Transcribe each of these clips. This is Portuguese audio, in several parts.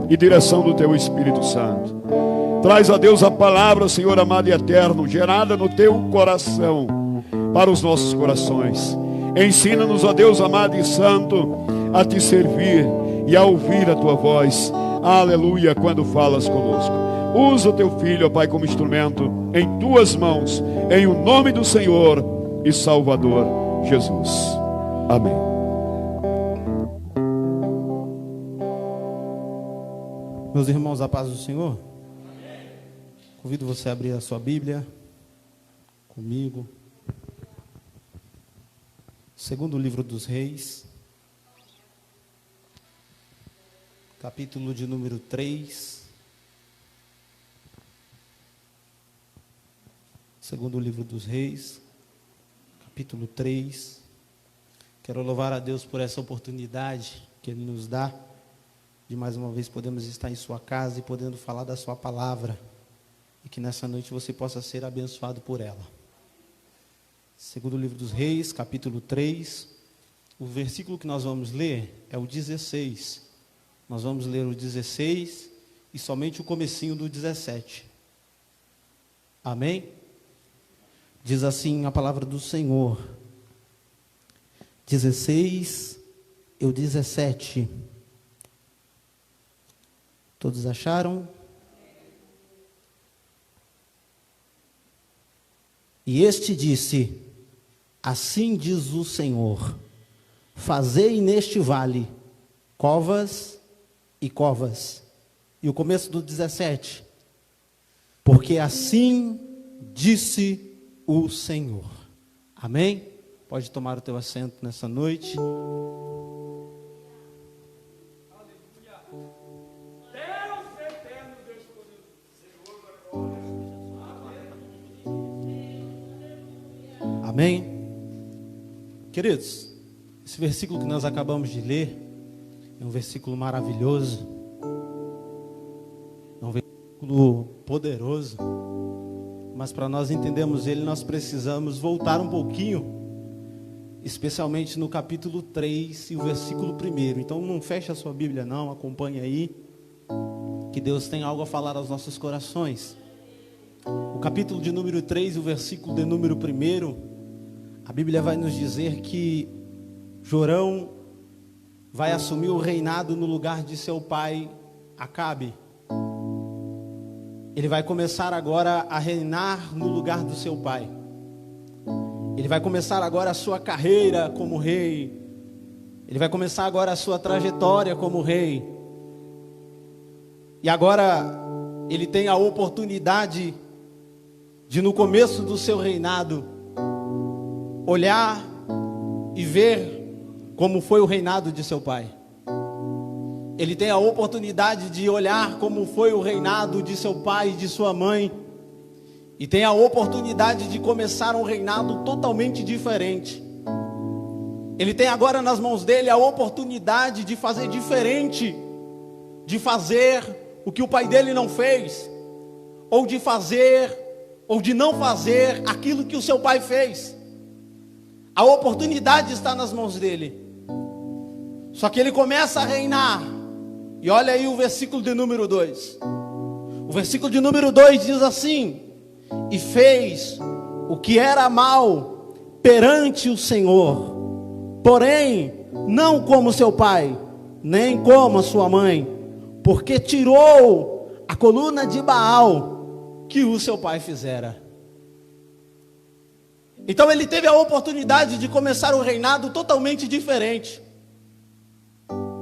e direção do Teu Espírito Santo. Traz a Deus a palavra, Senhor amado e eterno, gerada no Teu coração, para os nossos corações. Ensina-nos, ó Deus amado e santo, a Te servir e a ouvir a Tua voz, aleluia, quando falas conosco. Usa o Teu Filho, ó Pai, como instrumento em Tuas mãos, em o nome do Senhor e Salvador Jesus. Amém. Meus irmãos, a paz do Senhor. Convido você a abrir a sua Bíblia comigo. Segundo livro dos Reis, capítulo de número 3. Segundo livro dos Reis, capítulo 3. Quero louvar a Deus por essa oportunidade que Ele nos dá de mais uma vez podemos estar em sua casa e podendo falar da sua palavra, e que nessa noite você possa ser abençoado por ela. Segundo livro dos Reis, capítulo 3, o versículo que nós vamos ler é o 16. Nós vamos ler o 16 e somente o comecinho do 17. Amém? Diz assim a palavra do Senhor. 16 e o 17. Todos acharam? E este disse: assim diz o Senhor, fazei neste vale covas e covas. E o começo do 17. Porque assim disse o Senhor. Amém? Pode tomar o teu assento nessa noite. Amém? Queridos, esse versículo que nós acabamos de ler é um versículo maravilhoso, é um versículo poderoso, mas para nós entendermos ele, nós precisamos voltar um pouquinho, especialmente no capítulo 3 e o versículo 1. Então não feche a sua Bíblia não, acompanhe aí, que Deus tem algo a falar aos nossos corações. O capítulo de número 3 e o versículo de número 1, a Bíblia vai nos dizer que Jorão vai assumir o reinado no lugar de seu pai Acabe. Ele vai começar agora a reinar no lugar do seu pai. Ele vai começar agora a sua carreira como rei. Ele vai começar agora a sua trajetória como rei. E agora ele tem a oportunidade de, no começo do seu reinado, olhar e ver como foi o reinado de seu pai. Ele tem a oportunidade de olhar como foi o reinado de seu pai e de sua mãe. E tem a oportunidade de começar um reinado totalmente diferente. Ele tem agora nas mãos dele a oportunidade de fazer diferente, de fazer o que o pai dele não fez, ou de fazer, ou de não fazer aquilo que o seu pai fez. A oportunidade está nas mãos dele. Só que ele começa a reinar. E olha aí o versículo de número 2. O versículo de número 2 diz assim: e fez o que era mal perante o Senhor, porém não como seu pai, nem como a sua mãe, porque tirou a coluna de Baal que o seu pai fizera. Então ele teve a oportunidade de começar um reinado totalmente diferente.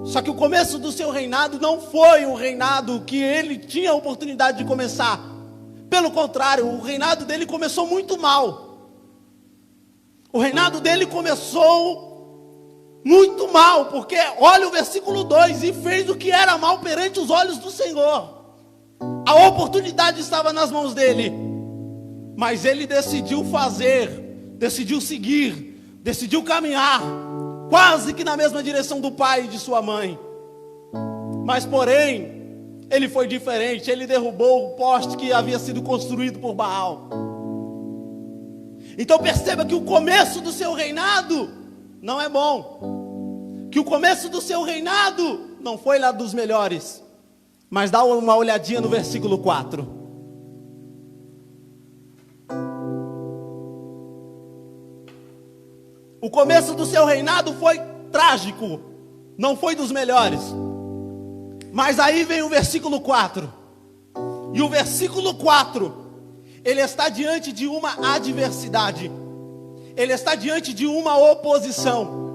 Só que o começo do seu reinado não foi o reinado que ele tinha a oportunidade de começar. Pelo contrário, o reinado dele começou muito mal. O reinado dele começou muito mal, porque olha o versículo 2, e fez o que era mal perante os olhos do Senhor. A oportunidade estava nas mãos dele, mas ele decidiu fazer, decidiu seguir, decidiu caminhar, quase que na mesma direção do pai e de sua mãe. Mas porém, ele foi diferente. Ele derrubou o poste que havia sido construído por Baal. Então perceba que o começo do seu reinado não é bom, que o começo do seu reinado não foi lá dos melhores. Mas dá uma olhadinha no versículo 4. O começo do seu reinado foi trágico, não foi dos melhores. Mas aí vem o versículo 4. E o versículo 4, ele está diante de uma adversidade. Ele está diante de uma oposição.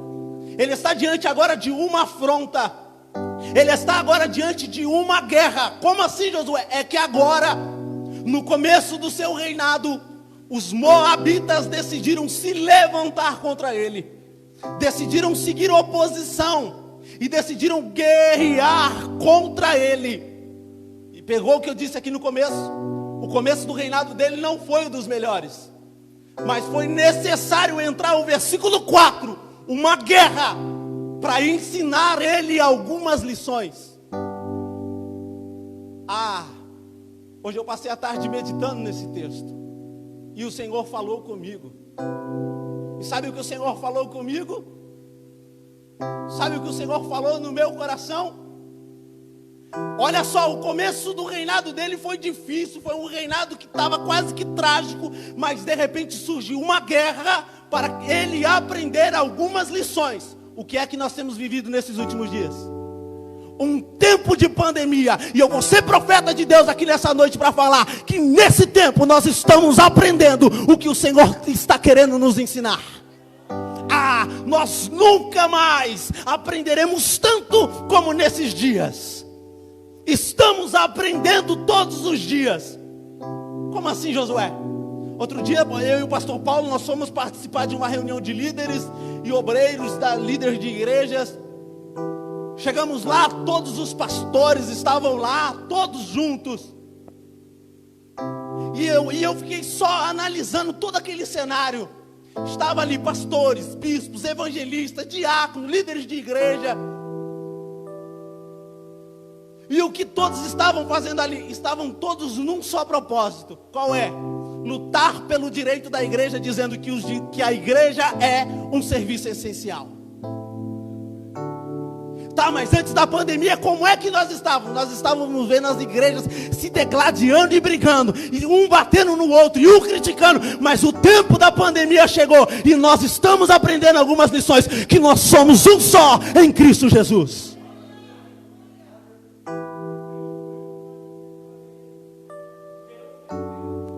Ele está diante agora de uma afronta. Ele está agora diante de uma guerra. Como assim, Josué? É que agora, no começo do seu reinado, os moabitas decidiram se levantar contra ele. Decidiram seguir oposição. E decidiram guerrear contra ele. E pegou o que eu disse aqui no começo. O começo do reinado dele não foi o dos melhores. Mas foi necessário entrar o versículo 4. Uma guerra. Para ensinar ele algumas lições. Hoje eu passei a tarde meditando nesse texto. E o Senhor falou comigo. E sabe o que o Senhor falou comigo? Sabe o que o Senhor falou no meu coração? Olha só, o começo do reinado dele foi difícil. Foi um reinado que estava quase que trágico. Mas de repente surgiu uma guerra para ele aprender algumas lições. O que é que nós temos vivido nesses últimos dias? Um tempo de pandemia. E eu vou ser profeta de Deus aqui nessa noite para falar que nesse tempo nós estamos aprendendo o que o Senhor está querendo nos ensinar. Nós nunca mais aprenderemos tanto como nesses dias. Estamos aprendendo todos os dias. Como assim, Josué? Outro dia, eu e o pastor Paulo, nós fomos participar de uma reunião de líderes e obreiros, líderes de igrejas. Chegamos lá, todos os pastores estavam lá, todos juntos. E eu fiquei só analisando todo aquele cenário. Estava ali pastores, bispos, evangelistas, diáconos, líderes de igreja. E o que todos estavam fazendo ali? Estavam todos num só propósito. Qual é? Lutar pelo direito da igreja, dizendo que a igreja é um serviço essencial. Tá, mas antes da pandemia, como é que nós estávamos? Nós estávamos vendo as igrejas se degladiando e brigando, e um batendo no outro, e um criticando. Mas o tempo da pandemia chegou, e nós estamos aprendendo algumas lições, que nós somos um só em Cristo Jesus.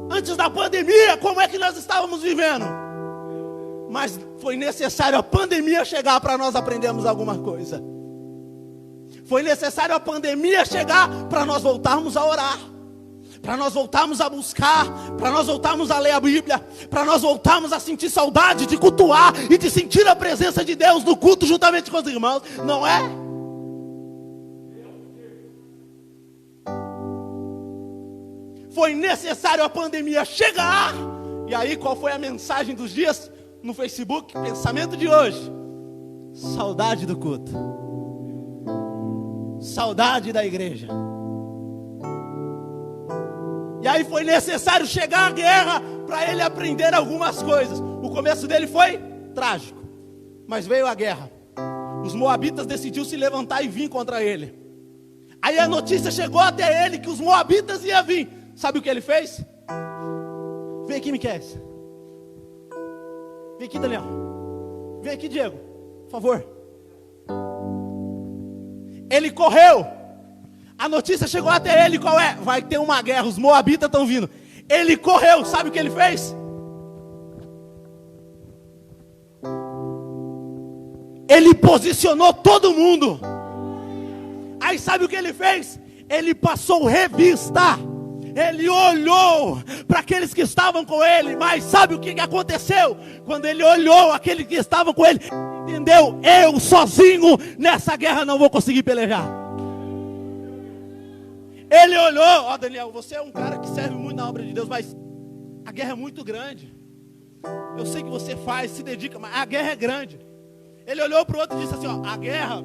Antes da pandemia, como é que nós estávamos vivendo? Mas foi necessário a pandemia chegar para nós aprendermos alguma coisa. Foi necessário a pandemia chegar para nós voltarmos a orar, para nós voltarmos a buscar, para nós voltarmos a ler a Bíblia, para nós voltarmos a sentir saudade de cultuar e de sentir a presença de Deus no culto juntamente com os irmãos, não é? Foi necessário a pandemia chegar. E aí, qual foi a mensagem dos dias no Facebook? Pensamento de hoje: saudade do culto, saudade da igreja. E aí foi necessário chegar a guerra para ele aprender algumas coisas. O começo dele foi trágico, mas veio a guerra. Os moabitas decidiram se levantar e vir contra ele. Aí a notícia chegou até ele que os moabitas iam vir. Sabe o que ele fez? Vem aqui, Miquel. Vem aqui, Daniel. Vem aqui, Diego, por favor. Ele correu. A notícia chegou até ele, qual é? Vai ter uma guerra, os moabitas estão vindo. Ele correu, sabe o que ele fez? Ele posicionou todo mundo. Aí sabe o que ele fez? Ele passou revista. Ele olhou para aqueles que estavam com ele. Mas sabe o que aconteceu? Quando ele olhou aqueles que estavam com ele, entendeu? Eu sozinho nessa guerra não vou conseguir pelejar. Ele olhou: Daniel, você é um cara que serve muito na obra de Deus, mas a guerra é muito grande. Eu sei que você faz, se dedica, mas a guerra é grande. Ele olhou para o outro e disse assim: a guerra,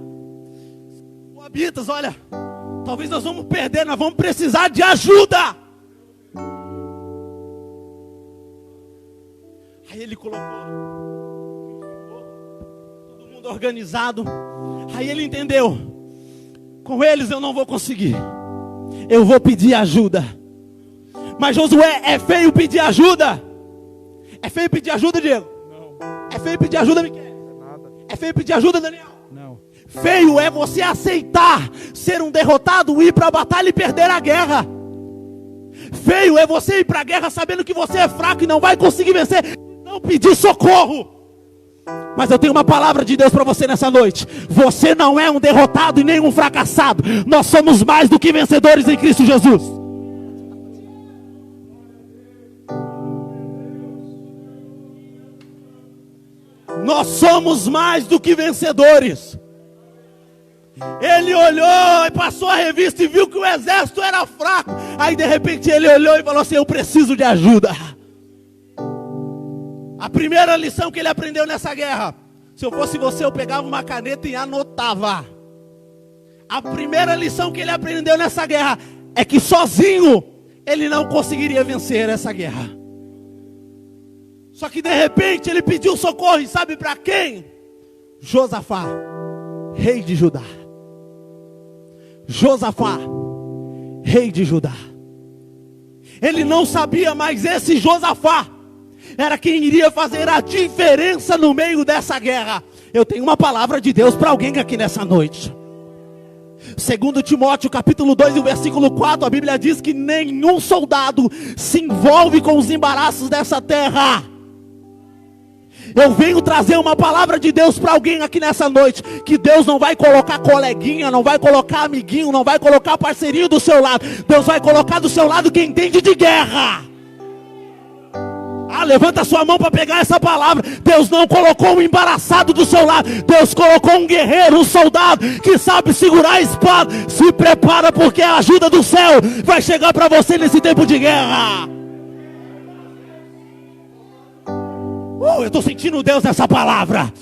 moabitas, olha, talvez nós vamos perder, nós vamos precisar de ajuda. Aí ele colocou todo mundo organizado. Aí ele entendeu: com eles eu não vou conseguir, eu vou pedir ajuda. Mas Josué, é feio pedir ajuda? É feio pedir ajuda, Diego? Não. É feio pedir ajuda, Miquel? Nada. É feio pedir ajuda, Daniel? Não. Feio é você aceitar ser um derrotado, ir para a batalha e perder a guerra. Feio é você ir para a guerra sabendo que você é fraco e não vai conseguir vencer, não pedir socorro. Mas eu tenho uma palavra de Deus para você nessa noite. Você não é um derrotado e nem um fracassado. Nós somos mais do que vencedores em Cristo Jesus. Nós somos mais do que vencedores. Ele olhou e passou a revista e viu que o exército era fraco. Aí de repente ele olhou e falou assim: eu preciso de ajuda. A primeira lição que ele aprendeu nessa guerra: se eu fosse você, eu pegava uma caneta e anotava. A primeira lição que ele aprendeu nessa guerra é que sozinho ele não conseguiria vencer essa guerra. Só que de repente ele pediu socorro, e sabe para quem? Josafá, rei de Judá. Josafá, rei de Judá. Ele não sabia, mas esse Josafá era quem iria fazer a diferença no meio dessa guerra. Eu tenho uma palavra de Deus para alguém aqui nessa noite. 2 Timóteo capítulo 2 e o versículo 4, a Bíblia diz que nenhum soldado se envolve com os embaraços dessa terra. Eu venho trazer uma palavra de Deus para alguém aqui nessa noite, que Deus não vai colocar coleguinha, não vai colocar amiguinho, não vai colocar parceirinho do seu lado. Deus vai colocar do seu lado quem entende de guerra. Levanta sua mão para pegar essa palavra. Deus não colocou um embaraçado do seu lado. Deus colocou um guerreiro, um soldado que sabe segurar a espada. Se prepara, porque a ajuda do céu vai chegar para você nesse tempo de guerra. Eu estou sentindo Deus nessa palavra.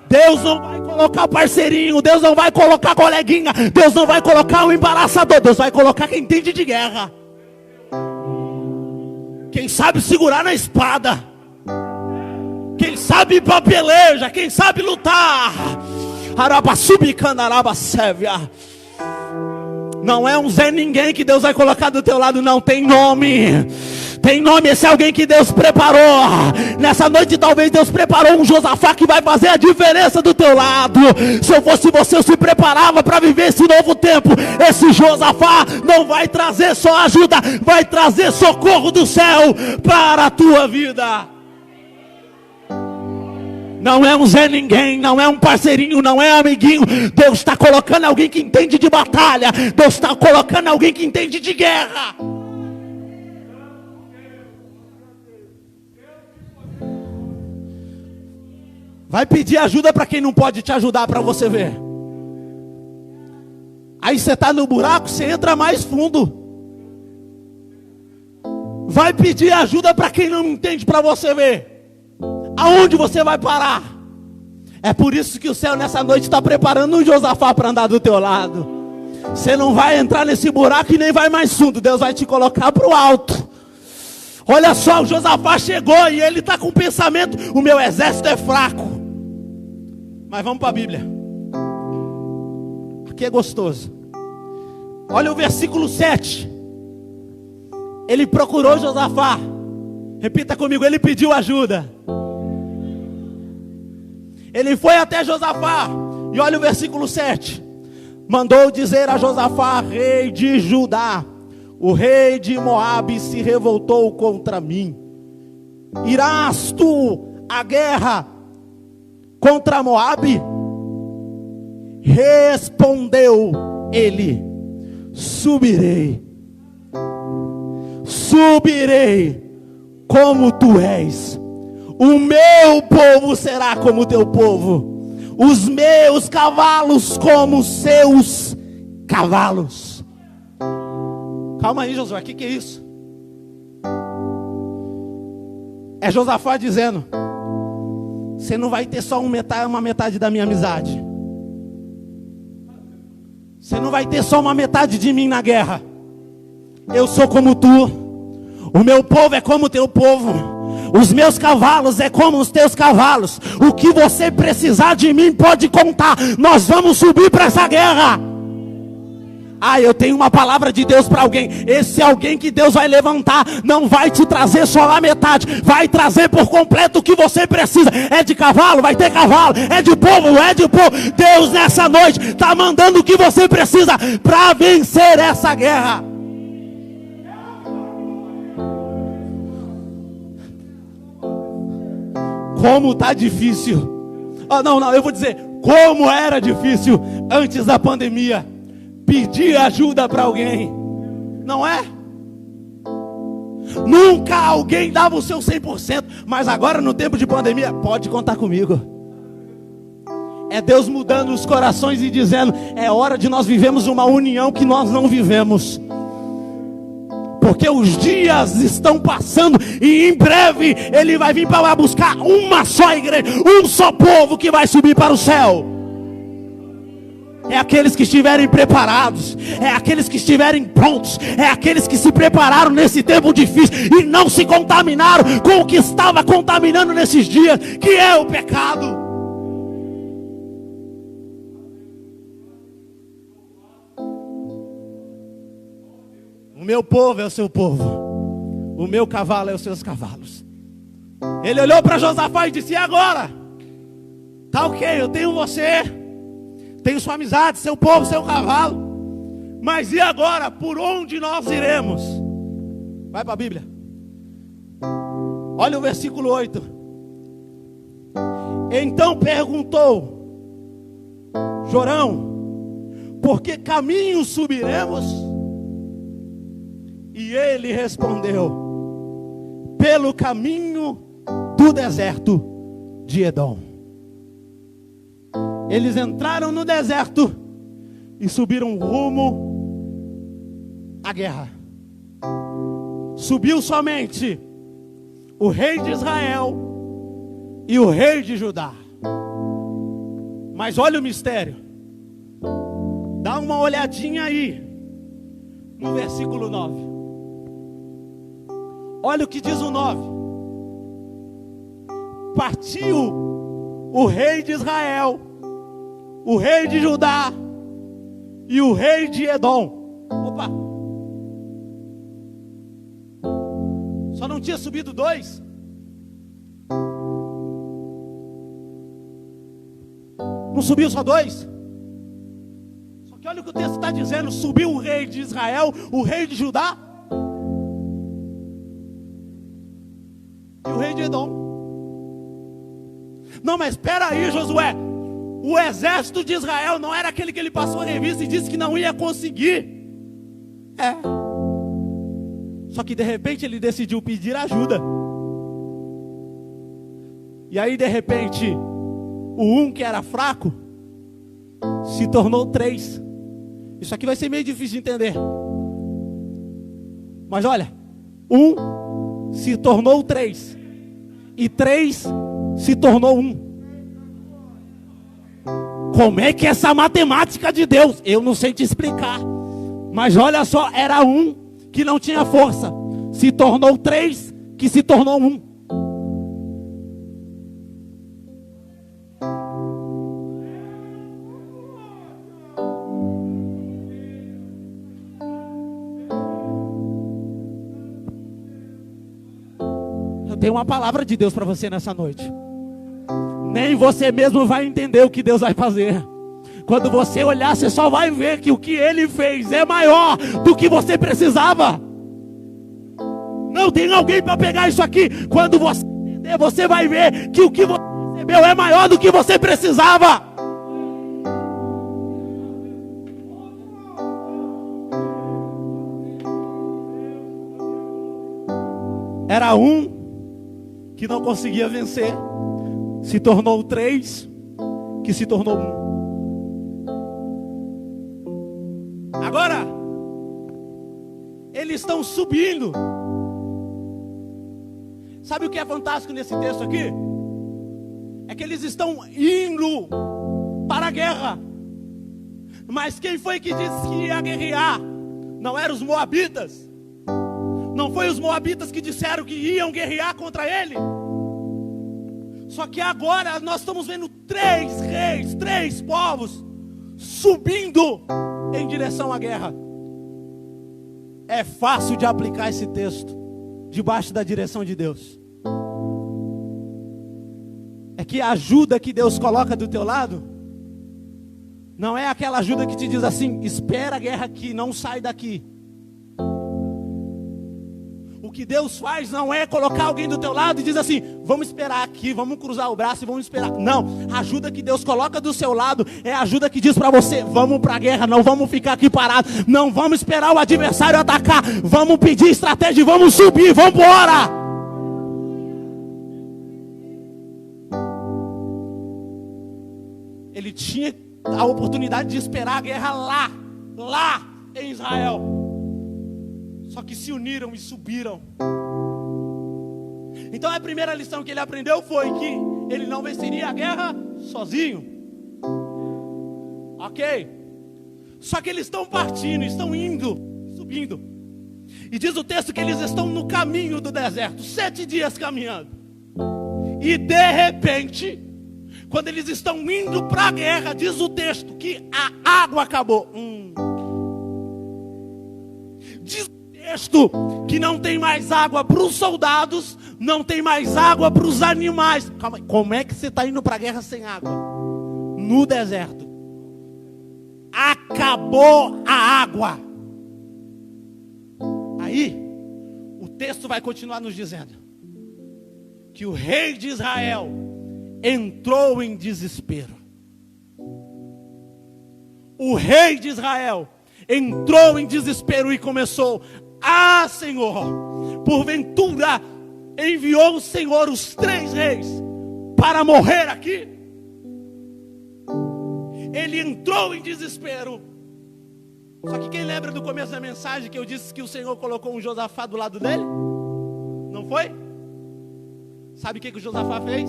Deus não vai colocar parceirinho, Deus não vai colocar coleguinha, Deus não vai colocar um embaraçador. Deus vai colocar quem entende de guerra, quem sabe segurar na espada, quem sabe ir pra peleja, quem sabe lutar. Não é um Zé Ninguém que Deus vai colocar do teu lado, não. Tem nome. Tem nome, esse é alguém que Deus preparou. Nessa noite talvez Deus preparou um Josafá que vai fazer a diferença do teu lado. Se eu fosse você, eu se preparava para viver esse novo tempo. Esse Josafá não vai trazer só ajuda, vai trazer socorro do céu para a tua vida. Não é um Zé Ninguém, não é um parceirinho, não é amiguinho. Deus está colocando alguém que entende de batalha. Deus está colocando alguém que entende de guerra. Vai pedir ajuda para quem não pode te ajudar, para você ver. Aí você está no buraco, você entra mais fundo. Vai pedir ajuda para quem não entende, para você ver aonde você vai parar. É por isso que o céu nessa noite está preparando um Josafá para andar do teu lado. Você não vai entrar nesse buraco e nem vai mais fundo. Deus vai te colocar para o alto. Olha só, o Josafá chegou e ele está com o pensamento: o meu exército é fraco. Mas vamos para a Bíblia. Aqui é gostoso. Olha o versículo 7. Ele procurou Josafá. Repita comigo: ele pediu ajuda. Ele foi até Josafá. E olha o versículo 7. Mandou dizer a Josafá, rei de Judá: o rei de Moabe se revoltou contra mim. Irás tu à guerra contra Moabe? Respondeu ele: subirei como tu és. O meu povo será como o teu povo, os meus cavalos como os seus cavalos. Calma aí, Josué, o que é isso? É Josafá dizendo: você não vai ter só uma metade da minha amizade. Você não vai ter só uma metade de mim na guerra. Eu sou como tu. O meu povo é como o teu povo. Os meus cavalos é como os teus cavalos. O que você precisar de mim pode contar. Nós vamos subir para essa guerra. Eu tenho uma palavra de Deus para alguém. Esse alguém que Deus vai levantar não vai te trazer só a metade, vai trazer por completo o que você precisa. É de cavalo, vai ter cavalo. É de povo, é de povo. Deus nessa noite está mandando o que você precisa para vencer essa guerra. Como está difícil. Eu vou dizer como era difícil antes da pandemia pedir ajuda para alguém, não é? Nunca alguém dava o seu 100%, mas agora no tempo de pandemia, pode contar comigo. É Deus mudando os corações e dizendo, é hora de nós vivermos uma união que nós não vivemos. Porque os dias estão passando e em breve Ele vai vir para buscar uma só igreja, um só povo que vai subir para o céu. É aqueles que estiverem preparados, é aqueles que estiverem prontos, é aqueles que se prepararam nesse tempo difícil e não se contaminaram com o que estava contaminando nesses dias, que é o pecado. O meu povo é o seu povo, o meu cavalo é os seus cavalos. Ele olhou para Josafá e disse, e agora? Tá ok, eu tenho você, tenho sua amizade, seu povo, seu cavalo, mas e agora? Por onde nós iremos? Vai para a Bíblia. Olha o versículo 8. Então perguntou Jorão, por que caminho subiremos? E ele respondeu, pelo caminho do deserto de Edom. Eles entraram no deserto e subiram rumo à guerra. Subiu somente o rei de Israel e o rei de Judá. Mas olha o mistério. Dá uma olhadinha aí no versículo 9. Olha o que diz o 9. Partiu o rei de Israel, o rei de Judá e o rei de Edom. Opa! Só não tinha subido 2? Não subiu só 2? Só que olha o que o texto está dizendo. Subiu o rei de Israel, o rei de Judá e o rei de Edom. Não, mas espera aí, Josué. O exército de Israel não era aquele que ele passou a revista e disse que não ia conseguir. Só que de repente ele decidiu pedir ajuda. E aí de repente o que era fraco se tornou 3. Isso aqui vai ser meio difícil de entender. Mas olha, se tornou 3 e 3 se tornou 1. Como é que é essa matemática de Deus? Eu não sei te explicar. Mas olha só, era 1 que não tinha força, se tornou 3 que se tornou 1. Eu tenho uma palavra de Deus para você nessa noite. Nem você mesmo vai entender o que Deus vai fazer. Quando você olhar, você só vai ver que o que Ele fez é maior do que você precisava. Não tem alguém para pegar isso aqui. Quando você entender, você vai ver que o que você recebeu é maior do que você precisava. Era 1 que não conseguia vencer, se tornou 3 que se tornou 1. Agora eles estão subindo. Sabe o que é fantástico nesse texto aqui? É que eles estão indo para a guerra. Mas quem foi que disse que ia guerrear? Não eram os moabitas. Não foi os moabitas que disseram que iam guerrear contra ele? Só que agora nós estamos vendo 3 reis, 3 povos subindo em direção à guerra. É fácil de aplicar esse texto debaixo da direção de Deus. É que a ajuda que Deus coloca do teu lado não é aquela ajuda que te diz assim: espera a guerra aqui, não sai daqui. O que Deus faz não é colocar alguém do teu lado e diz assim: vamos esperar aqui, vamos cruzar o braço e vamos esperar. Não, a ajuda que Deus coloca do seu lado é a ajuda que diz para você: vamos para a guerra, não vamos ficar aqui parados, não vamos esperar o adversário atacar, vamos pedir estratégia, vamos subir, vamos embora. Ele tinha a oportunidade de esperar a guerra lá em Israel. Só que se uniram e subiram. Então a primeira lição que ele aprendeu foi que ele não venceria a guerra sozinho. Ok? Só que eles estão partindo, estão indo, subindo. E diz o texto que eles estão no caminho do deserto, 7 dias caminhando. E de repente, quando eles estão indo para a guerra, diz o texto que a água acabou. Diz que não tem mais água para os soldados, não tem mais água para os animais. Calma aí, como é que você está indo para a guerra sem água? No deserto. Acabou a água. Aí, o texto vai continuar nos dizendo que o rei de Israel entrou em desespero. O rei de Israel entrou em desespero e começou: ah, Senhor, porventura enviou o Senhor os 3 reis para morrer aqui? Ele entrou em desespero. Só que quem lembra do começo da mensagem que eu disse que o Senhor colocou um Josafá do lado dele? Não foi? Sabe o que o Josafá fez?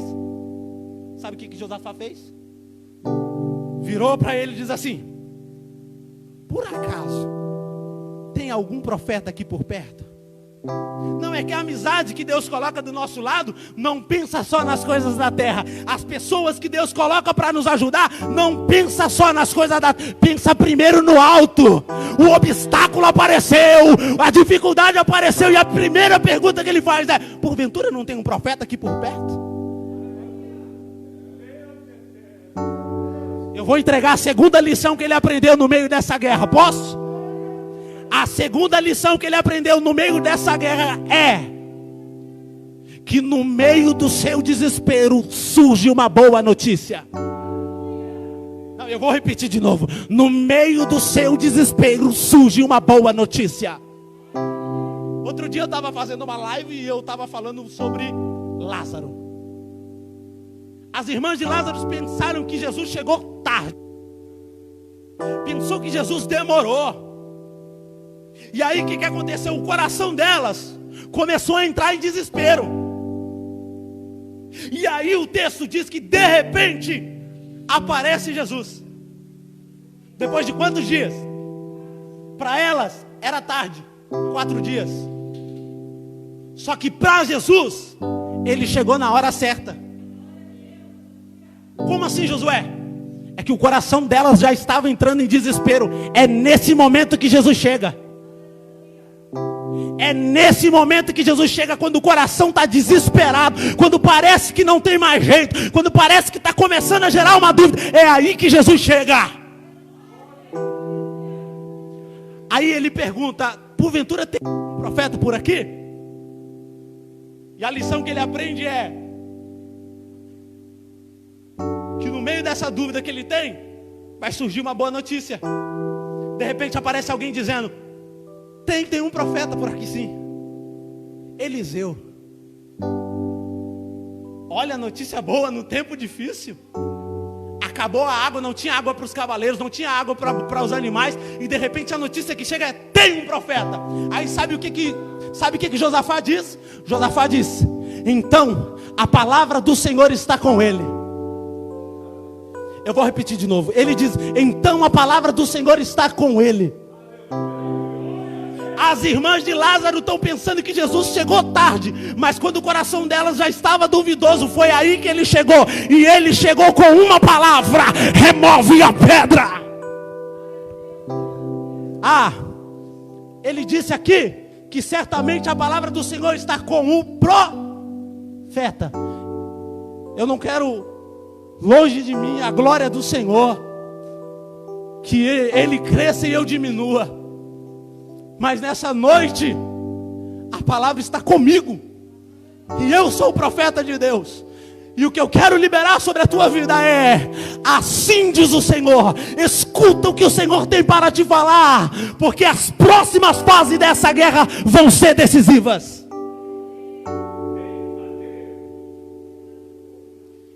Sabe o que Josafá fez? Virou para ele e diz assim: por acaso tem algum profeta aqui por perto? Não é que a amizade que Deus coloca do nosso lado não pensa só nas coisas da terra. As pessoas que Deus coloca para nos ajudar não pensa só nas coisas da terra, pensa primeiro no alto. O obstáculo apareceu, a dificuldade apareceu, e a primeira pergunta que ele faz é: porventura não tem um profeta aqui por perto? Eu vou entregar a segunda lição que ele aprendeu no meio dessa guerra, posso? A segunda lição que ele aprendeu no meio dessa guerra é que no meio do seu desespero surge uma boa notícia. Não, eu vou repetir de novo. No meio do seu desespero surge uma boa notícia. Outro dia eu estava fazendo uma live e eu estava falando sobre Lázaro. As irmãs de Lázaro pensaram que Jesus chegou tarde. Pensou que Jesus demorou. E aí o que aconteceu? O coração delas começou a entrar em desespero. E aí o texto diz que de repente aparece Jesus. Depois de quantos dias? Para elas era tarde, 4 dias. Só que para Jesus ele chegou na hora certa. Como assim, Josué? É que o coração delas já estava entrando em desespero. É nesse momento que Jesus chega. É nesse momento que Jesus chega, quando o coração está desesperado, quando parece que não tem mais jeito, quando parece que está começando a gerar uma dúvida. É aí que Jesus chega. Aí ele pergunta: porventura tem um profeta por aqui? E a lição que ele aprende é que no meio dessa dúvida que ele tem, vai surgir uma boa notícia. De repente aparece alguém dizendo: tem um profeta por aqui sim, Eliseu. Olha a notícia boa no tempo difícil. Acabou a água, não tinha água para os cavaleiros, não tinha água para os animais, e de repente a notícia que chega é: tem um profeta. Aí sabe o que Josafá diz? Josafá diz: então a palavra do Senhor está com ele. Eu vou repetir de novo. Ele diz: então a palavra do Senhor está com ele. As irmãs de Lázaro estão pensando que Jesus chegou tarde, mas quando o coração delas já estava duvidoso, foi aí que ele chegou. E ele chegou com uma palavra: remove a pedra. Ele disse aqui que certamente a palavra do Senhor está com o profeta. Eu não quero longe de mim a glória do Senhor, que ele cresça e eu diminua. Mas nessa noite, a palavra está comigo. E eu sou o profeta de Deus. E o que eu quero liberar sobre a tua vida é: assim diz o Senhor. Escuta o que o Senhor tem para te falar, porque as próximas fases dessa guerra vão ser decisivas.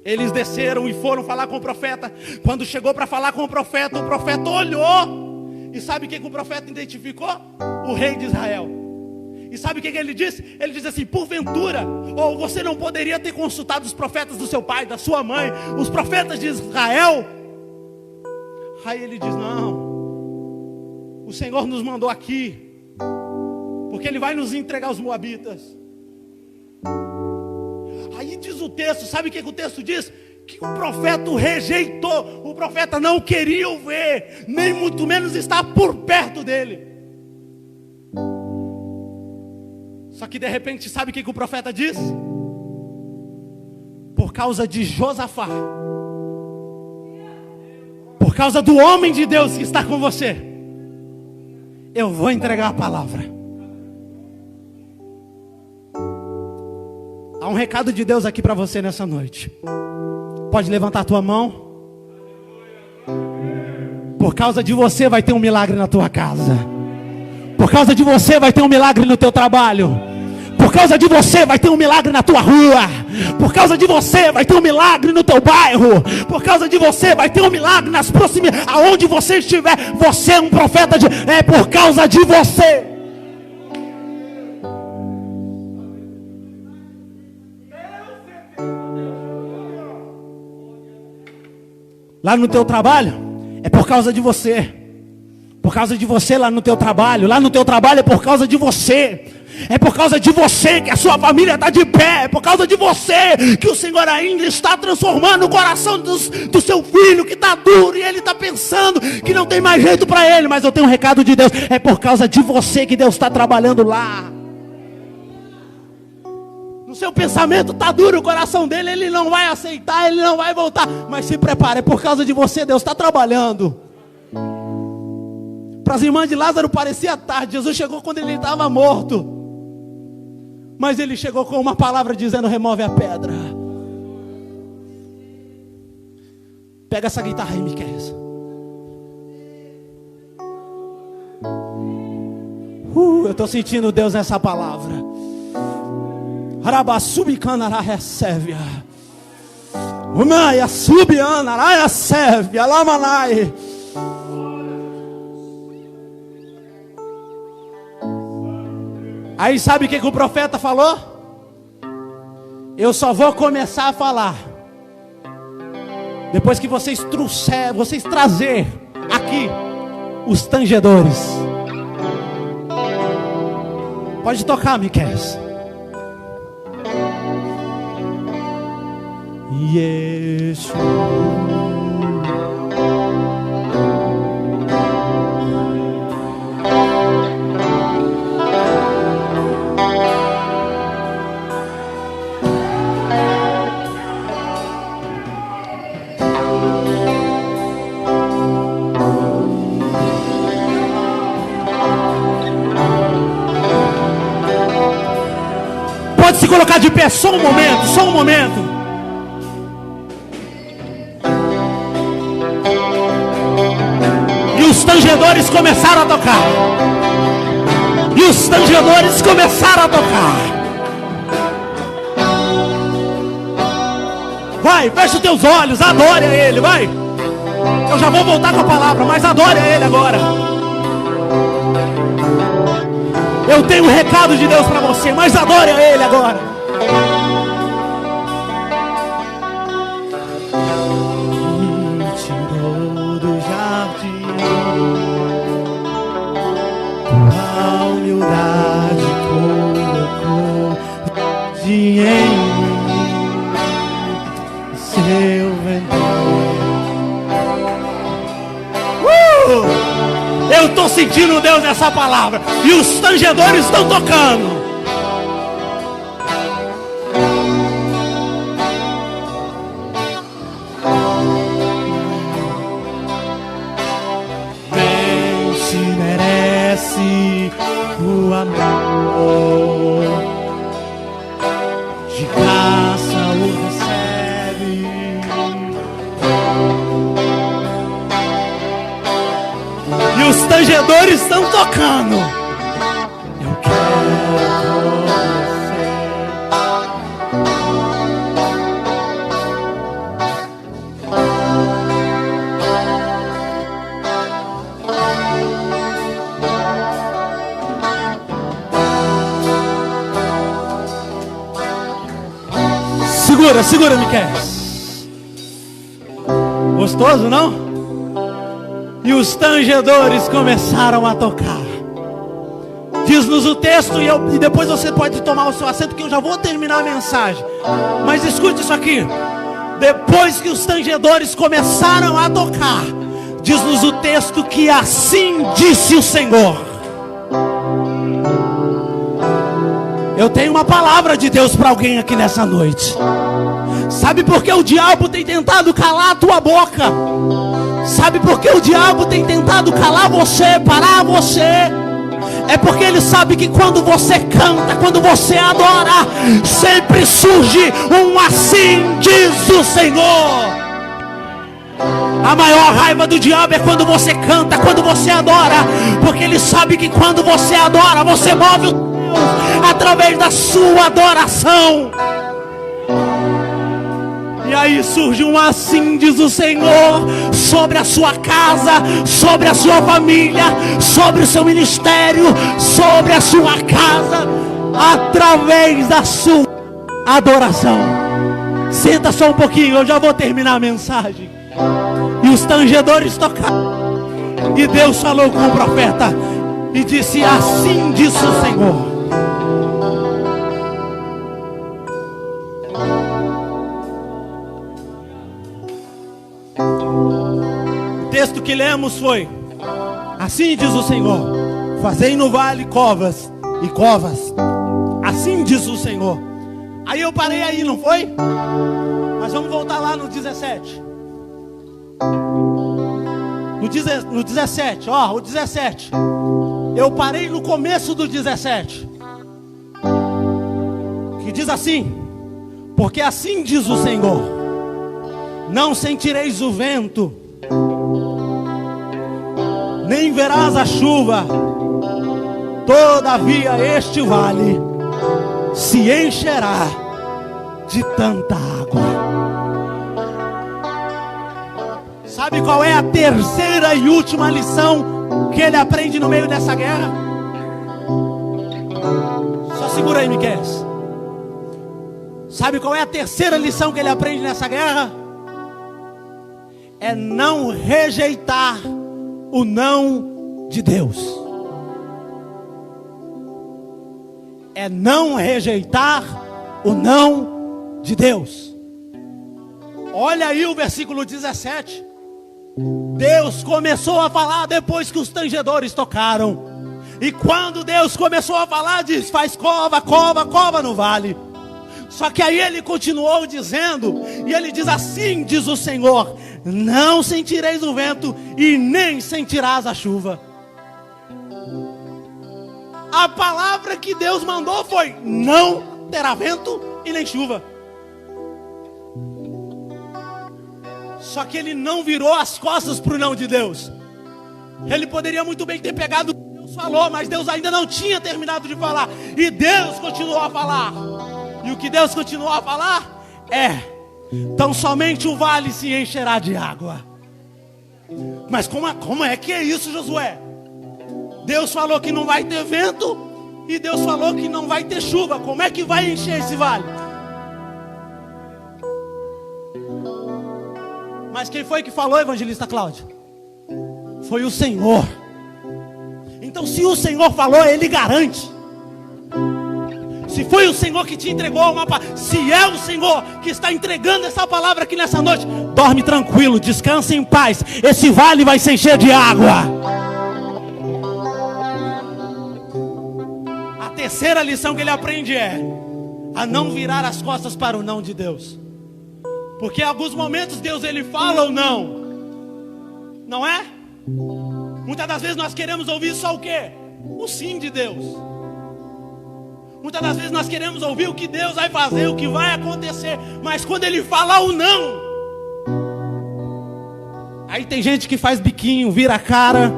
Eles desceram e foram falar com o profeta. Quando chegou para falar com o profeta olhou. E sabe o que o profeta identificou? O rei de Israel. E sabe o que ele disse? Ele disse assim: porventura, ou você não poderia ter consultado os profetas do seu pai, da sua mãe, os profetas de Israel? Aí ele diz: não, o Senhor nos mandou aqui, porque Ele vai nos entregar os moabitas. Aí diz o texto, sabe o que o texto diz? Que o profeta o rejeitou. O profeta não queria o ver, nem muito menos estar por perto dele. Só que de repente, sabe o que o profeta diz? Por causa de Josafá, por causa do homem de Deus que está com você, eu vou entregar a palavra. Há um recado de Deus aqui para você nessa noite. Pode levantar a tua mão. Por causa de você vai ter um milagre na tua casa. Por causa de você vai ter um milagre no teu trabalho. Por causa de você vai ter um milagre na tua rua. Por causa de você vai ter um milagre no teu bairro. Por causa de você vai ter um milagre nas proximidades. Aonde você estiver, você é um profeta é por causa de você. Lá no teu trabalho, é por causa de você. Por causa de você lá no teu trabalho. Lá no teu trabalho é por causa de você. É por causa de você que a sua família está de pé. É por causa de você que o Senhor ainda está transformando o coração do seu filho que está duro. E ele está pensando que não tem mais jeito para ele. Mas eu tenho um recado de Deus. É por causa de você que Deus está trabalhando lá. No seu pensamento está duro o coração dele. Ele não vai aceitar, ele não vai voltar. Mas se prepare, é por causa de você Deus está trabalhando. Para as irmãs de Lázaro parecia tarde. Jesus chegou quando ele estava morto. Mas ele chegou com uma palavra dizendo: remove a pedra. Pega essa guitarra aí, Miqueias. Eu estou sentindo Deus nessa palavra. Arabasubicana recebe. Umaia subiana raia serve. Alamanai. Aí sabe o que o profeta falou? Eu só vou começar a falar depois que vocês trazer aqui os tangedores. Pode tocar, Miqueias. Yeshua. Pode se colocar de pé, só um momento, só um momento. E os tangedores começaram a tocar. E os tangedores começaram a tocar. Vai, fecha os teus olhos, adore a Ele, vai. Eu já vou voltar com a palavra, mas adore a Ele agora. Eu tenho um recado de Deus para você, mas adore a Ele agora. Me tirou do jardim, tua humildade colocou em mim, seu veneno. Eu estou sentindo Deus nessa palavra. E os tangedores estão tocando. Bem se merece o amor, de graça o recebe. E os tangedores estão tocando. Eu quero você. Segura, Miquel. Gostoso, não? E os tangedores começaram a tocar. Diz-nos o texto, e depois você pode tomar o seu assento, que eu já vou terminar a mensagem. Mas escute isso aqui. Depois que os tangedores começaram a tocar, diz-nos o texto que assim disse o Senhor. Eu tenho uma palavra de Deus para alguém aqui nessa noite. Sabe por que o diabo tem tentado calar a tua boca? Sabe por que o diabo tem tentado calar você, parar você? É porque ele sabe que quando você canta, quando você adora, sempre surge um assim diz o Senhor. A maior raiva do diabo é quando você canta, quando você adora, porque ele sabe que quando você adora, você move o Deus através da sua adoração. E aí surge um assim diz o Senhor sobre a sua casa, sobre a sua família, sobre o seu ministério, sobre a sua casa, através da sua adoração. Senta só um pouquinho, eu já vou terminar a mensagem. E os tangedores tocaram. E Deus falou com o profeta e disse: assim disse o Senhor. O texto que lemos foi: assim diz o Senhor, fazei no vale covas e covas. Assim diz o Senhor. Aí eu parei aí, não foi? Mas vamos voltar lá no 17. No 17, ó, o 17. Eu parei no começo do 17. Que diz assim: porque assim diz o Senhor, não sentireis o vento, nem verás a chuva, todavia este vale se encherá de tanta água. Sabe qual é a terceira e última lição que ele aprende no meio dessa guerra? Só segura aí, Miquel. Sabe qual é a terceira lição que ele aprende nessa guerra? É não rejeitar o não de Deus. É não rejeitar o não de Deus. Olha aí o versículo 17. Deus começou a falar depois que os tangedores tocaram. E quando Deus começou a falar, diz: faz cova, cova, cova no vale. Só que aí ele continuou dizendo, e ele diz: assim diz o Senhor, não sentireis o vento e nem sentirás a chuva. A palavra que Deus mandou foi: não terá vento e nem chuva. Só que ele não virou as costas para o não de Deus. Ele poderia muito bem ter pegado o que Deus falou, mas Deus ainda não tinha terminado de falar. E Deus continuou a falar. E o que Deus continuou a falar é: tão somente o vale se encherá de água. Mas como é que é isso, Josué? Deus falou que não vai ter vento e Deus falou que não vai ter chuva. Como é que vai encher esse vale? Mas quem foi que falou, evangelista Cláudio? Foi o Senhor. Então, se o Senhor falou, Ele garante. Se foi o Senhor que te entregou uma palavra, se é o Senhor que está entregando essa palavra aqui nessa noite, dorme tranquilo, descanse em paz. Esse vale vai se encher de água. terceira lição que ele aprende é a não virar as costas para o não de Deus. Porque em alguns momentos Deus ele fala ou não. Não é? Muitas das vezes nós queremos ouvir só o quê? O sim de Deus. Muitas das vezes nós queremos ouvir o que Deus vai fazer, o que vai acontecer. Mas quando ele fala o não, aí tem gente que faz biquinho, vira a cara,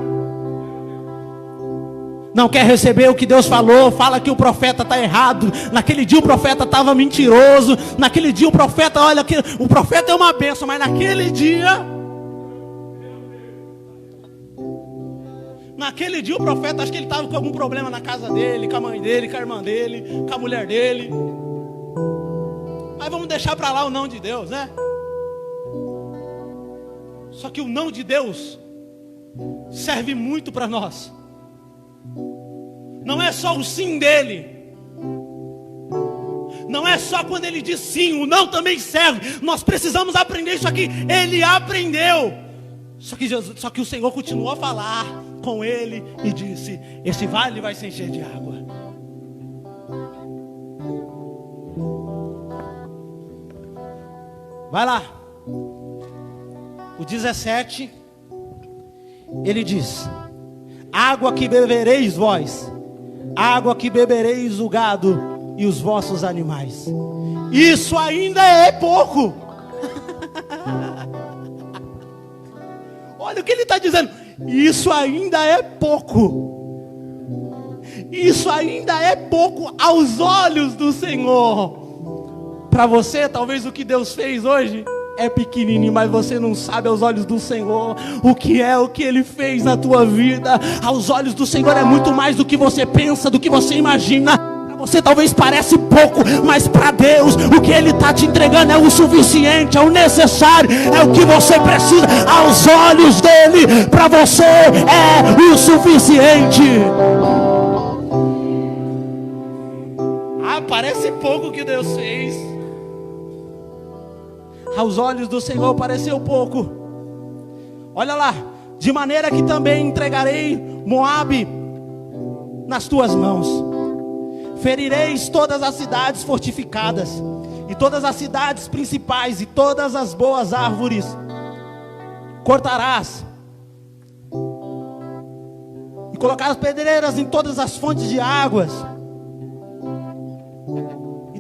não quer receber o que Deus falou, fala que o profeta está errado. Naquele dia o profeta estava mentiroso. Naquele dia o profeta, olha, o profeta é uma bênção, mas naquele dia o profeta, acho que ele estava com algum problema na casa dele, com a mãe dele, com a irmã dele, com a mulher dele. Mas vamos deixar para lá o não de Deus, né? Só que o não de Deus serve muito para nós. Não é só o sim dele. Não é só quando ele diz sim, o não também serve. Nós precisamos aprender isso aqui. Ele aprendeu. Só que o Senhor continuou a falar com ele e disse: esse vale vai se encher de água. Vai lá. O 17, ele diz: água que bebereis vós, água que bebereis o gado e os vossos animais. Isso ainda é pouco. Olha o que ele está dizendo. Isso ainda é pouco. Isso ainda é pouco aos olhos do Senhor. Para você, talvez o que Deus fez hoje é pequenininho, mas você não sabe aos olhos do Senhor o que Ele fez na tua vida. Aos olhos do Senhor é muito mais do que você pensa, do que você imagina. Para você talvez parece pouco, mas para Deus o que Ele está te entregando é o suficiente, é o necessário, é o que você precisa. Aos olhos dEle, para você é o suficiente. Parece pouco o que Deus fez. Aos olhos do Senhor pareceu pouco. Olha lá: de maneira que também entregarei Moabe nas tuas mãos. Ferireis todas as cidades fortificadas, e todas as cidades principais, e todas as boas árvores cortarás, e colocarás pedreiras em todas as fontes de águas, e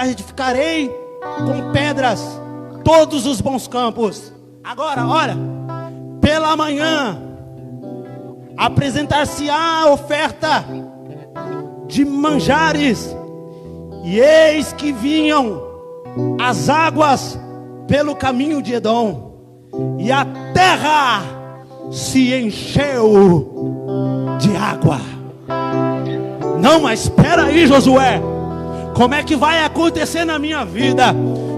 edificarei com pedras todos os bons campos. Agora, olha: pela manhã apresentar-se-á oferta de manjares, e eis que vinham as águas pelo caminho de Edom, e a terra se encheu de água. Não, mas espera aí, Josué. Como é que vai acontecer na minha vida?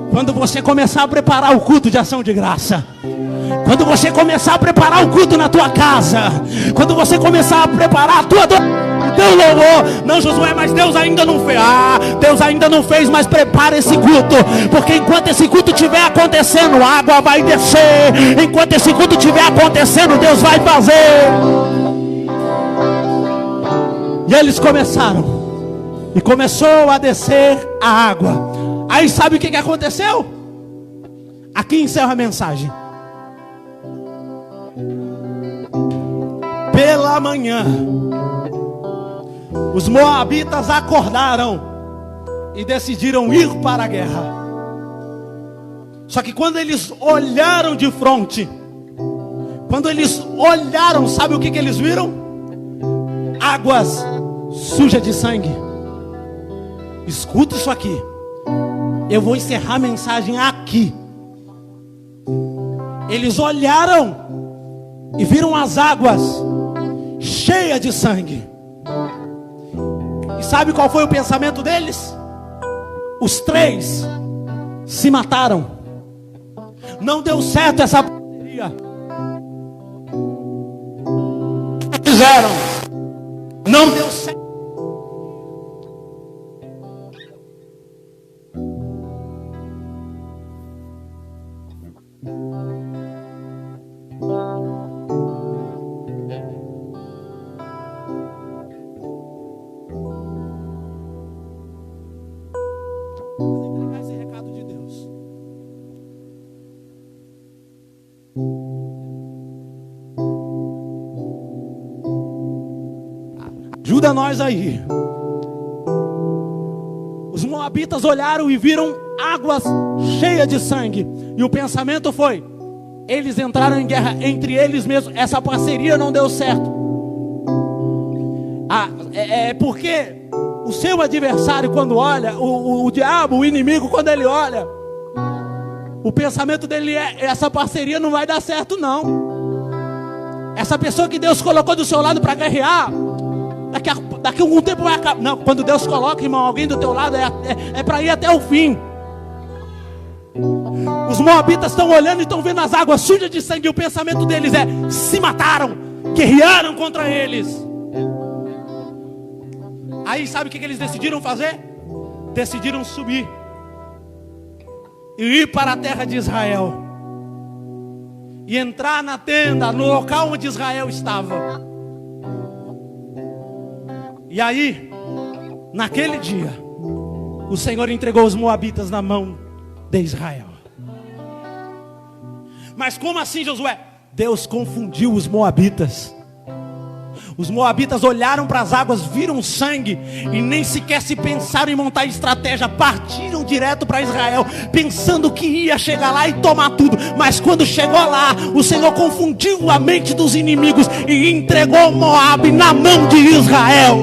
Quando você começar a preparar o culto de ação de graça. Quando você começar a preparar o culto na tua casa. Quando você começar a preparar o teu louvor. Não, Josué, mas Deus ainda não fez. Deus ainda não fez, mas prepara esse culto. Porque enquanto esse culto estiver acontecendo, a água vai descer. Enquanto esse culto estiver acontecendo, Deus vai fazer. E eles começaram. E começou a descer a água. Aí sabe o que aconteceu? Aqui encerra a mensagem. Pela manhã, os moabitas acordaram e decidiram ir para a guerra. Só que quando eles olharam de frente, quando eles olharam, sabe o que eles viram? Águas sujas de sangue. Escuta isso aqui. Eu vou encerrar a mensagem aqui. Eles olharam e viram as águas cheias de sangue. E sabe qual foi o pensamento deles? Os três se mataram. Não deu certo essa parceria. Fizeram. Não deu certo. Ajuda nós aí. Os moabitas olharam e viram águas cheias de sangue. E o pensamento foi: eles entraram em guerra entre eles mesmos. Essa parceria não deu certo. Porque o seu adversário, quando olha, o diabo, o inimigo, quando ele olha, o pensamento dele é: essa parceria não vai dar certo não. Essa pessoa que Deus colocou do seu lado para guerrear, daqui a algum tempo vai acabar. Não, quando Deus coloca, irmão, alguém do teu lado, é para ir até o fim. Os moabitas estão olhando e estão vendo as águas sujas de sangue. E o pensamento deles é: se mataram, guerrearam contra eles. Aí sabe o que eles decidiram fazer? Decidiram subir e ir para a terra de Israel e entrar na tenda, no local onde Israel estava. E aí, naquele dia, o Senhor entregou os moabitas na mão de Israel. Mas como assim, Josué? Deus confundiu os moabitas. Os moabitas olharam para as águas, viram sangue e nem sequer se pensaram em montar estratégia. Partiram direto para Israel, pensando que ia chegar lá e tomar tudo. Mas quando chegou lá, o Senhor confundiu a mente dos inimigos e entregou Moabe na mão de Israel.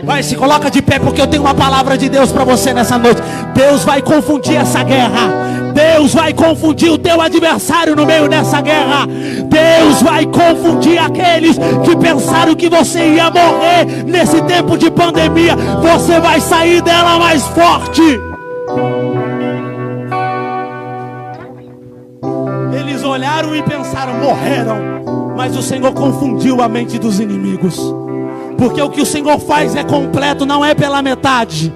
Vai, se coloca de pé, porque eu tenho uma palavra de Deus para você nessa noite. Deus vai confundir essa guerra. Deus vai confundir o teu adversário no meio dessa guerra. Deus vai confundir aqueles que pensaram que você ia morrer nesse tempo de pandemia. Você vai sair dela mais forte. Eles olharam e pensaram: morreram. Mas o Senhor confundiu a mente dos inimigos. Porque o que o Senhor faz é completo, não é pela metade.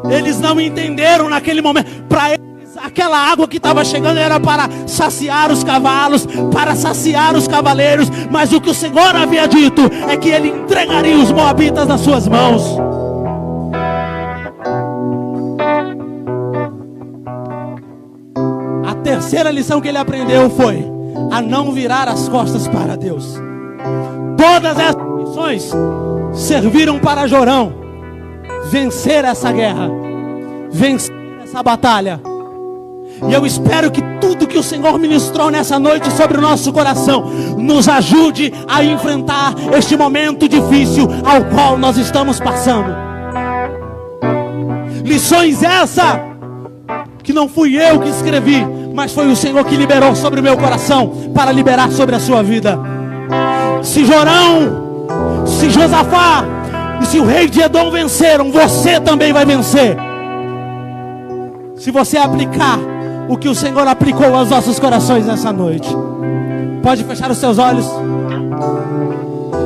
Eles não entenderam naquele momento. Para eles, aquela água que estava chegando era para saciar os cavalos, para saciar os cavaleiros. Mas o que o Senhor havia dito é que Ele entregaria os moabitas nas suas mãos. A terceira lição que ele aprendeu foi a não virar as costas para Deus. Todas essas lições serviram para Jorão vencer essa guerra, vencer essa batalha. E eu espero que tudo que o Senhor ministrou nessa noite sobre o nosso coração nos ajude a enfrentar este momento difícil ao qual nós estamos passando. Lições essa que não fui eu que escrevi, mas foi o Senhor que liberou sobre o meu coração para liberar sobre a sua vida. Se Jorão, se Josafá e se o rei de Edom venceram, você também vai vencer. Se você aplicar o que o Senhor aplicou aos nossos corações nessa noite. Pode fechar os seus olhos.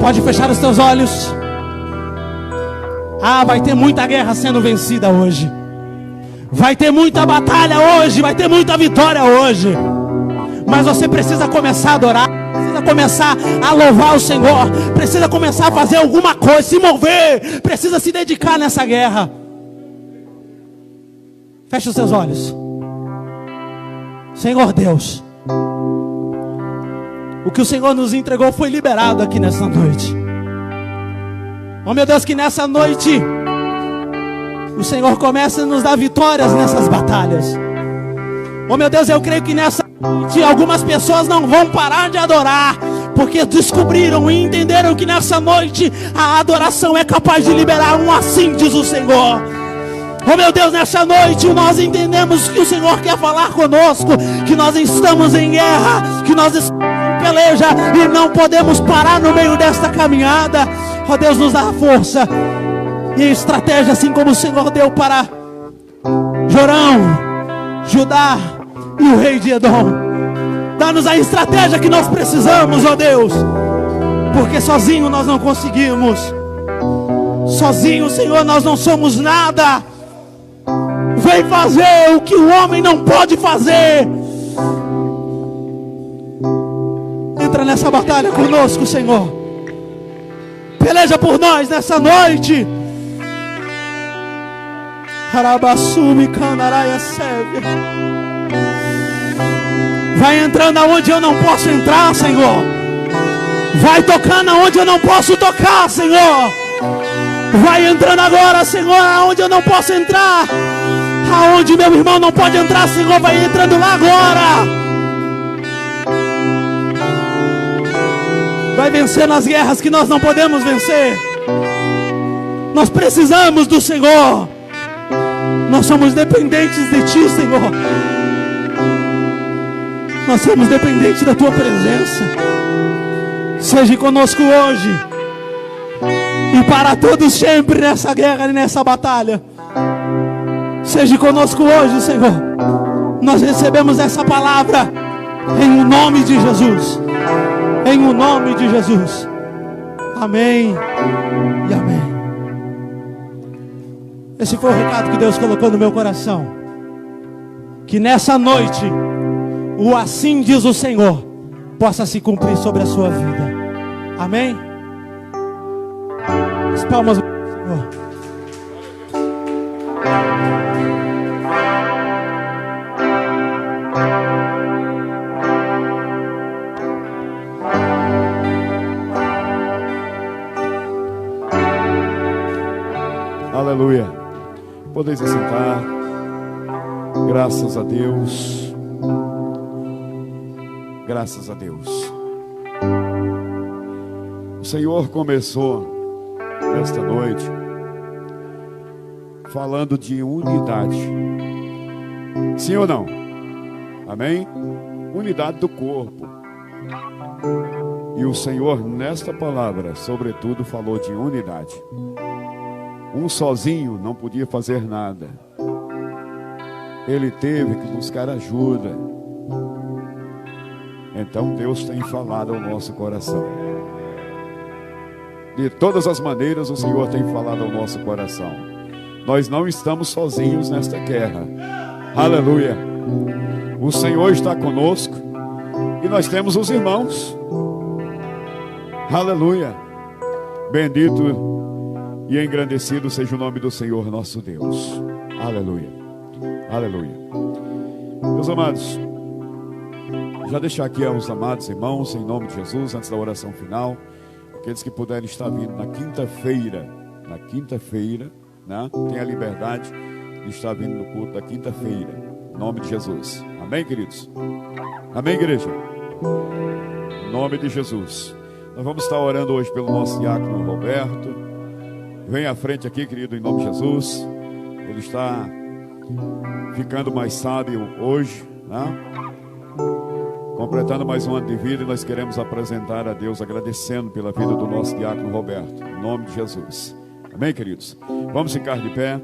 Pode fechar os teus olhos. Vai ter muita guerra sendo vencida hoje. Vai ter muita batalha hoje. Vai ter muita vitória hoje. Mas você precisa começar a adorar. Precisa começar a louvar o Senhor. Precisa começar a fazer alguma coisa, se mover. Precisa se dedicar nessa guerra. Feche os seus olhos. Senhor Deus, o que o Senhor nos entregou foi liberado aqui nessa noite. Oh meu Deus, que nessa noite o Senhor comece a nos dar vitórias nessas batalhas. Oh meu Deus, eu creio que nessa noite algumas pessoas não vão parar de adorar, porque descobriram e entenderam que nessa noite a adoração é capaz de liberar um assim, diz o Senhor. Oh meu Deus, nessa noite nós entendemos que o Senhor quer falar conosco, que nós estamos em guerra, que nós estamos em peleja e não podemos parar no meio desta caminhada. Oh Deus, nos dá força e estratégia, assim como o Senhor deu para Jorão, Judá e o rei de Edom. Dá-nos a estratégia que nós precisamos, ó Deus, porque sozinho nós não conseguimos. Sozinho, Senhor, nós não somos nada. Vem fazer o que o homem não pode fazer. Entra nessa batalha conosco, Senhor. Peleja por nós nessa noite. Vai entrando aonde eu não posso entrar, Senhor. Vai tocando aonde eu não posso tocar, Senhor. Vai entrando agora, Senhor, aonde eu não posso entrar. Aonde meu irmão não pode entrar, Senhor, vai entrando lá agora. Vai vencendo as guerras que nós não podemos vencer. Nós precisamos do Senhor. Nós somos dependentes de Ti, Senhor. Nós somos dependentes da Tua presença. Seja conosco hoje e para todos sempre nessa guerra e nessa batalha. Seja conosco hoje, Senhor. Nós recebemos essa palavra em o nome de Jesus. Em o nome de Jesus. Amém e amém. Esse foi o recado que Deus colocou no meu coração. Que nessa noite o assim diz o Senhor possa se cumprir sobre a sua vida. Amém? As palmas do Senhor. Aleluia. Podeis assentar. Graças a Deus. Graças a Deus. O Senhor começou esta noite falando de unidade. Sim ou não? Amém? Unidade do corpo. E o Senhor nesta palavra, sobretudo, falou de unidade. Um sozinho não podia fazer nada. Ele teve que buscar ajuda. Então Deus tem falado ao nosso coração. De todas as maneiras o Senhor tem falado ao nosso coração. Nós não estamos sozinhos nesta guerra. Aleluia. O Senhor está conosco. E nós temos os irmãos. Aleluia. Bendito e engrandecido seja o nome do Senhor nosso Deus. Aleluia. Aleluia. Meus amados, já deixar aqui aos amados irmãos, em nome de Jesus, antes da oração final, aqueles que puderem estar vindo na quinta-feira, né, tem a liberdade de estar vindo no culto da quinta-feira, em nome de Jesus. Amém, queridos? Amém, igreja? Em nome de Jesus. Nós vamos estar orando hoje pelo nosso diácono Roberto. Vem à frente aqui, querido, em nome de Jesus. Ele está ficando mais sábio hoje, né? Completando mais um ano de vida, e nós queremos apresentar a Deus, agradecendo pela vida do nosso diácono Roberto, em nome de Jesus. Amém, queridos? Vamos ficar de pé,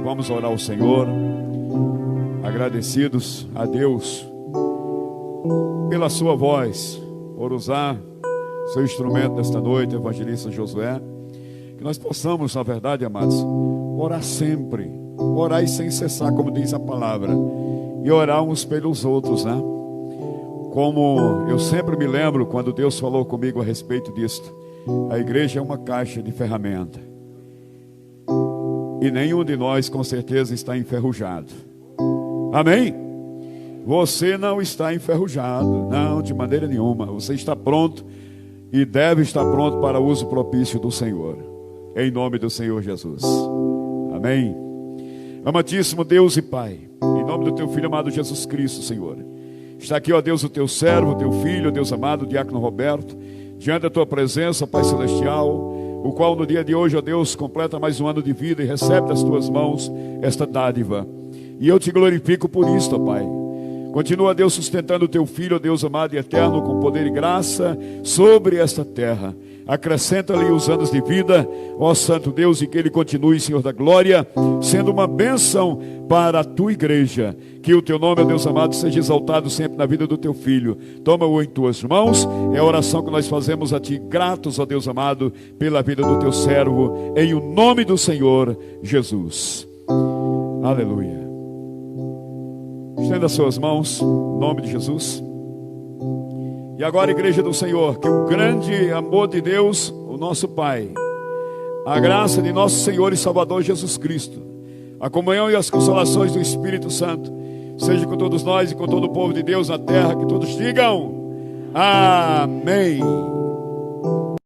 vamos orar ao Senhor, agradecidos a Deus pela sua voz, por usar seu instrumento nesta noite, evangelista Josué. Que nós possamos, na verdade, amados, orar sempre, orar e sem cessar, como diz a palavra, e orar uns pelos outros, né? Como eu sempre me lembro quando Deus falou comigo a respeito disto. A igreja é uma caixa de ferramenta. E nenhum de nós com certeza está enferrujado. Amém? Você não está enferrujado, não, de maneira nenhuma. Você está pronto e deve estar pronto para o uso propício do Senhor. Em nome do Senhor Jesus. Amém. Amadíssimo Deus e Pai, em nome do Teu Filho amado Jesus Cristo, Senhor. Está aqui, ó Deus, o Teu servo, o Teu Filho, Deus amado, o diácono Roberto, diante da Tua presença, Pai Celestial, o qual no dia de hoje, ó Deus, completa mais um ano de vida e recebe das Tuas mãos esta dádiva. E eu Te glorifico por isto, ó Pai. Continua, Deus, sustentando o Teu Filho, ó Deus amado e eterno, com poder e graça sobre esta terra. Acrescenta-lhe os anos de vida, ó Santo Deus, e que Ele continue, Senhor da glória, sendo uma bênção para a Tua igreja. Que o Teu nome, ó Deus amado, seja exaltado sempre na vida do Teu Filho. Toma-o em Tuas mãos. É a oração que nós fazemos a Ti, gratos, ó Deus amado, pela vida do Teu servo, em o nome do Senhor Jesus. Aleluia. Estenda as suas mãos, em nome de Jesus. E agora, igreja do Senhor, que o grande amor de Deus, o nosso Pai, a graça de nosso Senhor e Salvador Jesus Cristo, a comunhão e as consolações do Espírito Santo, seja com todos nós e com todo o povo de Deus na terra, que todos digam amém.